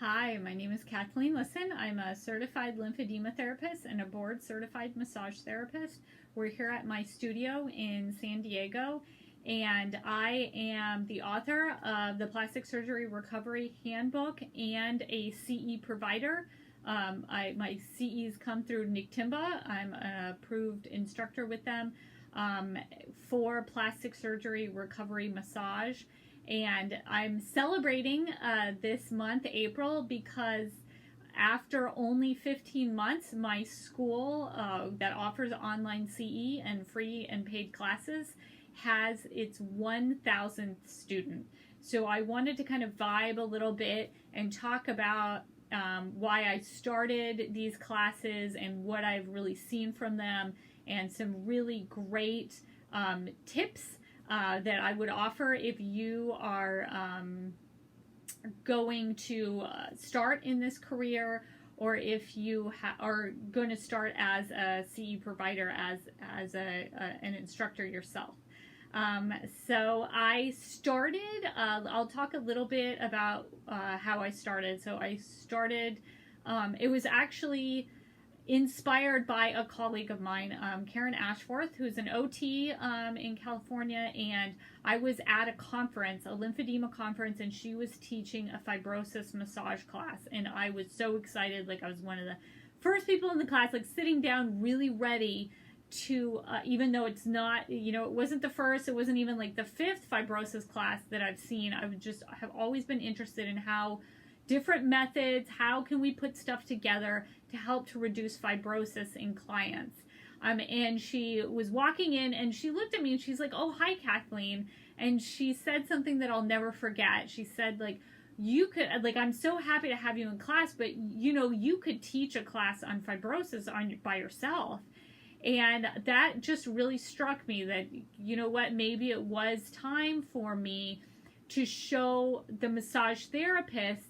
Hi, my name is Kathleen Lisson. I'm a certified lymphedema therapist and a board certified massage therapist. We're here at my studio in San Diego, and I am the author of the Plastic Surgery Recovery Handbook and a CE provider. My CEs come through NICTIMBA. I'm an approved instructor with them for plastic surgery recovery massage. And I'm celebrating this month, April, because after only 15 months, my school that offers online CE and free and paid classes has its 1,000th student. So I wanted to kind of vibe a little bit and talk about why I started these classes and what I've really seen from them, and some really great tips that I would offer if you are going to start in this career, or if you are going to start as a CE provider, as an instructor yourself. So I started, I'll talk a little bit about how I started. So I started, it was actually inspired by a colleague of mine, Karen Ashforth, who's an OT in California, and I was at a conference, a lymphedema conference, and she was teaching a fibrosis massage class, and I was so excited. Like, I was one of the first people in the class, like sitting down really ready to, even though it's not, it wasn't the first, it wasn't even like the fifth fibrosis class that I've seen. I have always been interested in how different methods, how can we put stuff together to help to reduce fibrosis in clients. And she was walking in and she looked at me and she's like, "Oh, hi, Kathleen." And she said something that I'll never forget. She said, like, "You could, like, I'm so happy to have you in class, but you could teach a class on fibrosis by yourself." And that just really struck me that, maybe it was time for me to show the massage therapists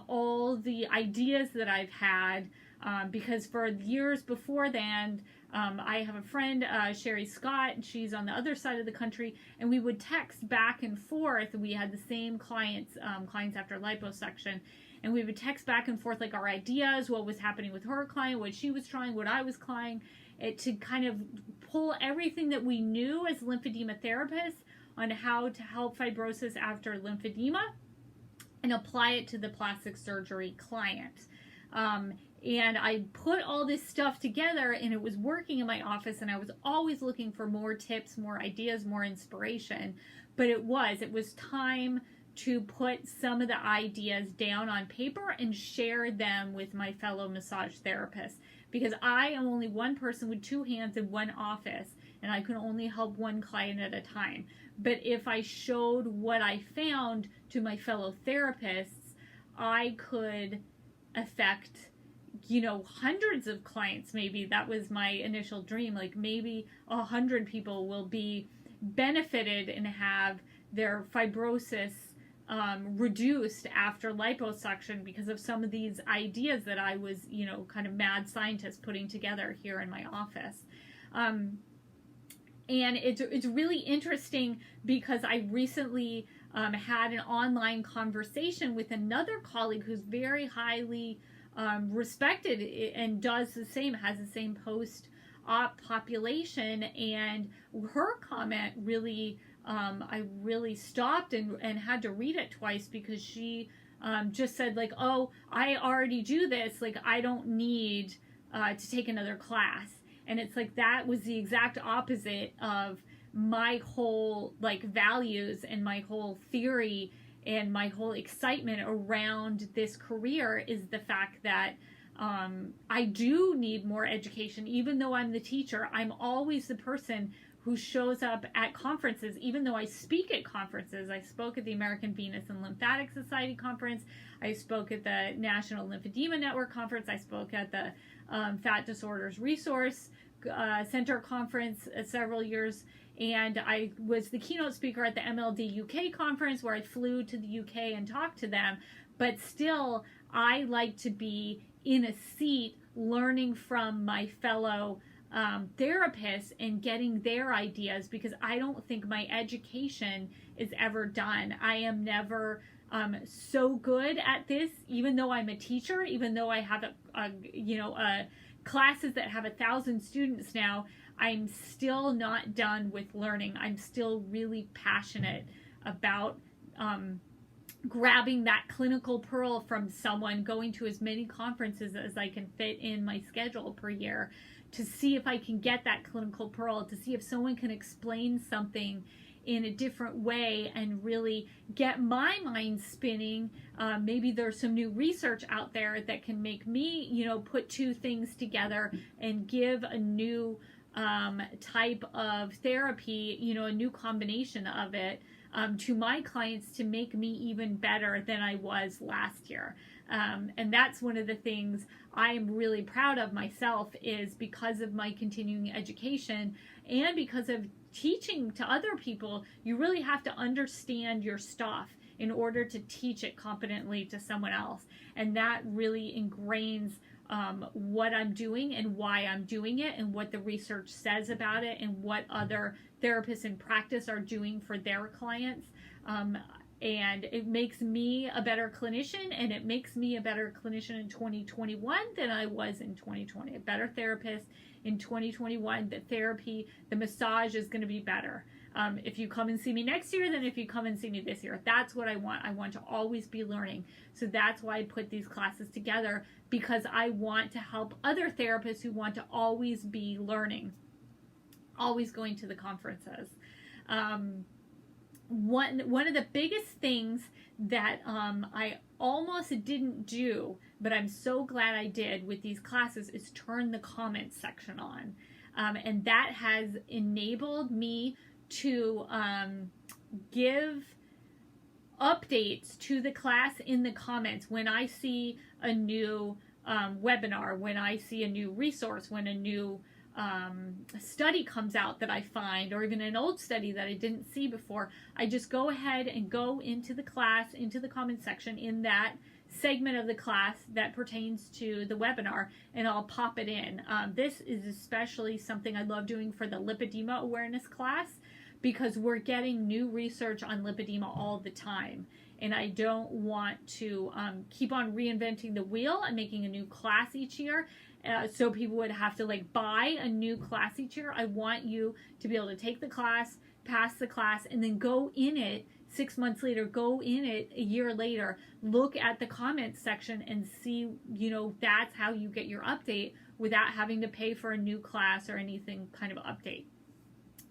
all the ideas that I've had, because for years before then, I have a friend, Sherry Scott, and she's on the other side of the country, and we would text back and forth. We had the same clients after liposuction, and we would text back and forth, like, our ideas, what was happening with her client, what she was trying, what I was trying, to kind of pull everything that we knew as lymphedema therapists on how to help fibrosis after lymphedema and apply it to the plastic surgery client. And I put all this stuff together, and it was working in my office, and I was always looking for more tips, more ideas, more inspiration. But it was time to put some of the ideas down on paper and share them with my fellow massage therapists, because I am only one person with two hands in one office, and I can only help one client at a time. But if I showed what I found to my fellow therapists, I could affect, hundreds of clients. Maybe that was my initial dream. Like, maybe 100 people will be benefited and have their fibrosis reduced after liposuction because of some of these ideas that I was, kind of mad scientist putting together here in my office. And it's really interesting because I recently had an online conversation with another colleague who's very highly respected and does the same, has the same post-op population. And her comment really, I really stopped and had to read it twice, because she just said, like, "Oh, I already do this. Like, I don't need to take another class." And it's like, that was the exact opposite of my whole, like, values and my whole theory and my whole excitement around this career, is the fact that I do need more education. Even though I'm the teacher, I'm always the person who shows up at conferences. Even though I speak at conferences, I spoke at the American Venous and Lymphatic Society conference, I spoke at the National Lymphedema Network conference, I spoke at the Fat Disorders Resource Center conference several years, and I was the keynote speaker at the MLD UK conference, where I flew to the UK and talked to them. But still, I like to be in a seat learning from my fellow therapists and getting their ideas, because I don't think my education is ever done. I am never so good at this, even though I'm a teacher, even though I have classes that have 1,000 students now, I'm still not done with learning. I'm still really passionate about grabbing that clinical pearl from someone, going to as many conferences as I can fit in my schedule per year to see if I can get that clinical pearl, to see if someone can explain something in a different way and really get my mind spinning. Maybe there's some new research out there that can make me, put two things together and give a new type of therapy, a new combination of it to my clients to make me even better than I was last year. And that's one of the things I'm really proud of myself, is because of my continuing education and because of teaching to other people. You really have to understand your stuff in order to teach it competently to someone else. And that really ingrains what I'm doing and why I'm doing it and what the research says about it and what other therapists in practice are doing for their clients. And it makes me a better clinician, and it makes me a better clinician in 2021 than I was in 2020. A better therapist in 2021. The massage is going to be better. If you come and see me next year than if you come and see me this year. That's what I want. I want to always be learning. So that's why I put these classes together, because I want to help other therapists who want to always be learning, always going to the conferences. One of the biggest things that I almost didn't do, but I'm so glad I did with these classes, is turn the comments section on. And that has enabled me to give updates to the class in the comments when I see a new webinar, when I see a new resource, when a new study comes out that I find, or even an old study that I didn't see before. I just go ahead and go into the class, into the comment section in that segment of the class that pertains to the webinar, and I'll pop it in. This is especially something I love doing for the lipedema awareness class, because we're getting new research on lipedema all the time. And I don't want to keep on reinventing the wheel and making a new class each year. So people would have to buy a new class each year. I want you to be able to take the class, pass the class, and then go in it 6 months later, go in it a year later, look at the comments section and see, that's how you get your update without having to pay for a new class or anything kind of update.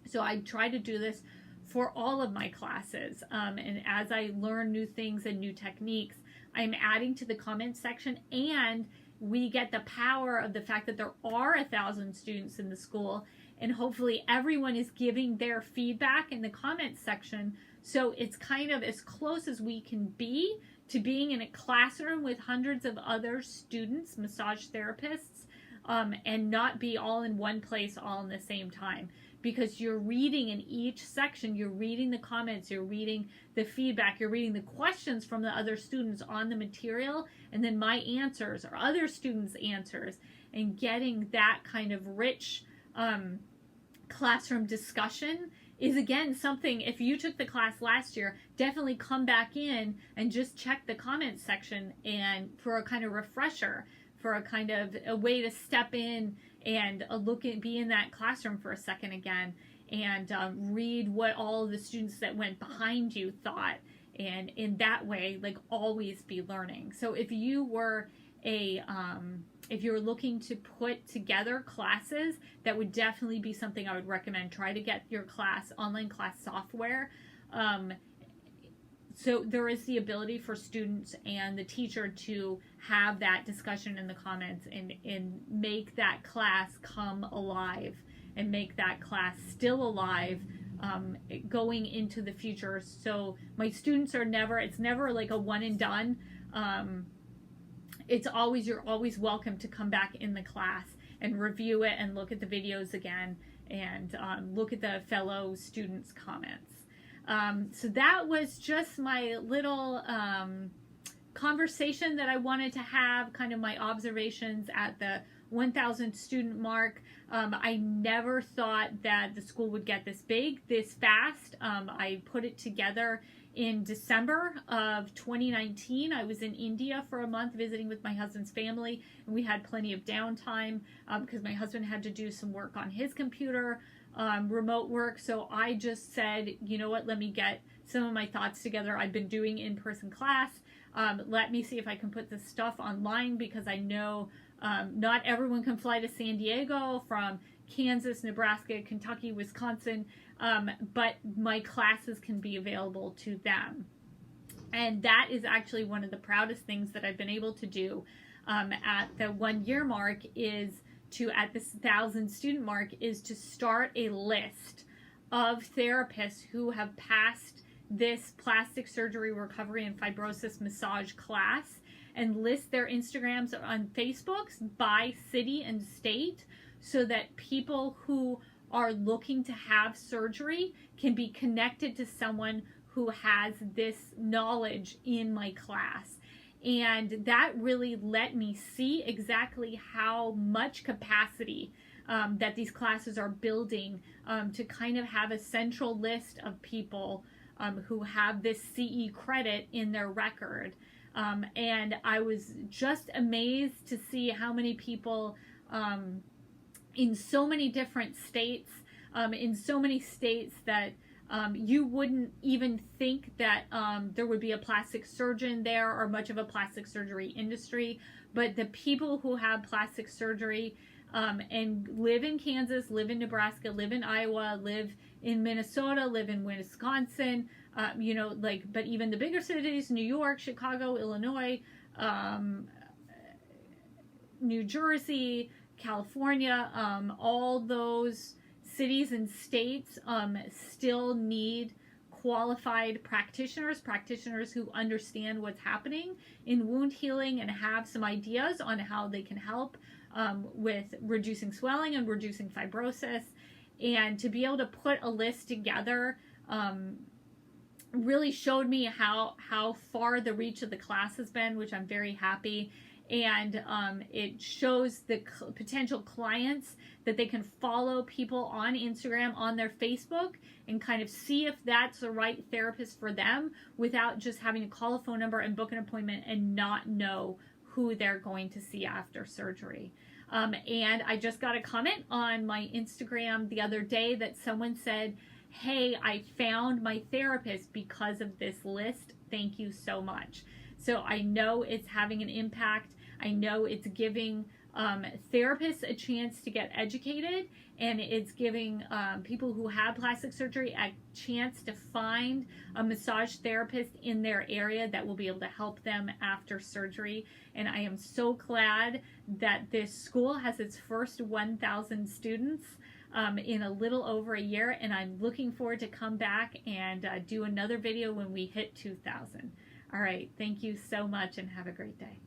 So I try to do this for all of my classes. And as I learn new things and new techniques, I'm adding to the comments section, and we get the power of the fact that there are 1,000 students in the school, and hopefully everyone is giving their feedback in the comments section. So it's kind of as close as we can be to being in a classroom with hundreds of other students, massage therapists, and not be all in one place all in the same time. Because you're reading in each section, you're reading the comments, you're reading the feedback, you're reading the questions from the other students on the material, and then my answers or other students' answers, and getting that kind of rich classroom discussion is, again, something, if you took the class last year, definitely come back in and just check the comments section, and for a kind of refresher, for a kind of a way to step in and be in that classroom for a second again, and read what all of the students that went behind you thought, and in that way, always be learning. So if you were if you're looking to put together classes, that would definitely be something I would recommend. Try to get your online class software. So there is the ability for students and the teacher to have that discussion in the comments and make that class come alive, and make that class still alive going into the future. So my students it's never like a one and done. You're always welcome to come back in the class and review it and look at the videos again, and look at the fellow students' comments. So that was just my little conversation that I wanted to have, kind of my observations at the 1,000 student mark. I never thought that the school would get this big, this fast. I put it together in December of 2019, I was in India for a month visiting with my husband's family, and we had plenty of downtime because my husband had to do some work on his computer, remote work. So I just said, you know what, let me get some of my thoughts together. I've been doing in-person class. Let me see if I can put this stuff online, because I know not everyone can fly to San Diego from Kansas, Nebraska, Kentucky, Wisconsin, but my classes can be available to them. And that is actually one of the proudest things that I've been able to do at the 1 year mark, is to, at this 1,000 student mark, is to start a list of therapists who have passed this plastic surgery recovery and fibrosis massage class, and list their Instagrams on Facebooks by city and state, so that people who are looking to have surgery can be connected to someone who has this knowledge in my class. And that really let me see exactly how much capacity that these classes are building, to kind of have a central list of people who have this CE credit in their record. And I was just amazed to see how many people in so many different states, that you wouldn't even think that there would be a plastic surgeon there or much of a plastic surgery industry. But the people who have plastic surgery and live in Kansas, live in Nebraska, live in Iowa, live in Minnesota, live in Wisconsin, but even the bigger cities, New York, Chicago, Illinois, New Jersey, California, all those cities and states still need qualified practitioners who understand what's happening in wound healing and have some ideas on how they can help with reducing swelling and reducing fibrosis. And to be able to put a list together really showed me how far the reach of the class has been, which I'm very happy. And it shows the potential clients that they can follow people on Instagram, on their Facebook, and kind of see if that's the right therapist for them, without just having to call a phone number and book an appointment and not know who they're going to see after surgery. And I just got a comment on my Instagram the other day that someone said, "Hey, I found my therapist because of this list. Thank you so much." So I know it's having an impact. I know it's giving therapists a chance to get educated, and it's giving people who have plastic surgery a chance to find a massage therapist in their area that will be able to help them after surgery. And I am so glad that this school has its first 1,000 students in a little over a year, and I'm looking forward to come back and do another video when we hit 2,000. All right, thank you so much and have a great day.